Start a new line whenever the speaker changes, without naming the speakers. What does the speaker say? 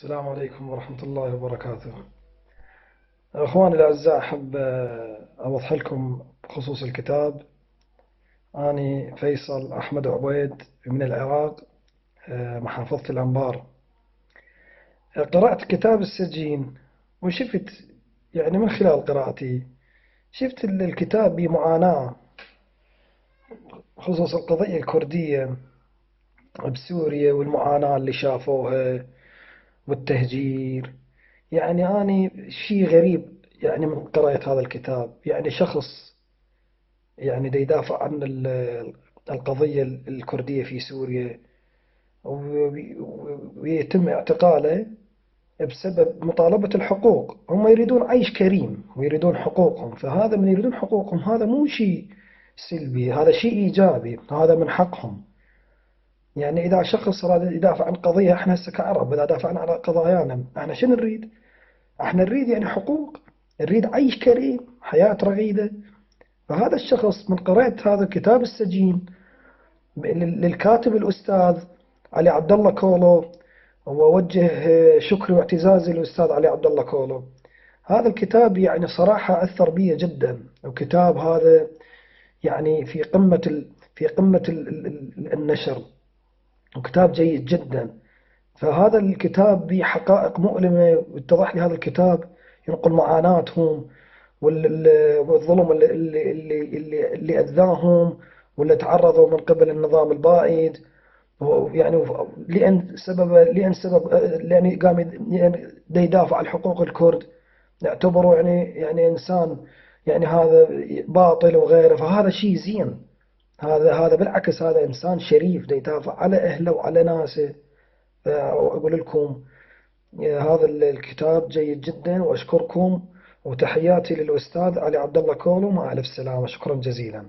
السلام عليكم ورحمة الله وبركاته. أخواني الأعزاء، أحب أوضح لكم بخصوص الكتاب. أني فيصل أحمد عبيد من العراق، محافظة الأنبار. قرأت كتاب السجين وشفت، يعني من خلال قراءتي شفت الكتاب بمعاناة بخصوص القضية الكردية بسوريا والمعاناة اللي شافوها والتهجير. يعني أني شيء غريب، يعني من قراءة هذا الكتاب، يعني شخص يعني دا يدافع عن القضية الكردية في سوريا، ويتم اعتقاله بسبب مطالبة الحقوق. هم يريدون عيش كريم ويريدون حقوقهم، فهذا من يريدون حقوقهم هذا مو شيء سلبي، هذا شيء إيجابي، هذا من حقهم. يعني إذا شخص راد يدافع عن قضية، احنا هسه كعرب إذا دافعنا عن قضايانا احنا شنو نريد؟ احنا نريد يعني حقوق، نريد عيش كريم، حياة رغيدة. فهذا الشخص من قرأت هذا كتاب السجين للكاتب الأستاذ علي عبد الله كولو، وأوجه شكري واعتزازي للأستاذ علي عبد الله كولو. هذا الكتاب يعني صراحة أثر بي جدا، وكتاب هذا يعني في قمة النشر، وكتاب جيد جدا. فهذا الكتاب به حقائق مؤلمة، واتضح لي هذا الكتاب ينقل معاناتهم والظلم اللي أذاهم، واللي تعرضوا من قبل النظام البائد. يعني لأن قام يعني يدافع عن حقوق الكرد، يعتبروا يعني إنسان، يعني هذا باطل وغيره. فهذا شيء زين، هذا بالعكس هذا إنسان شريف يدافع على أهله وعلى ناسه. أقول لكم هذا الكتاب جيد جدا، وأشكركم، وتحياتي للأستاذ علي عبد الله كولو. مع ألف سلامة، شكرا جزيلا.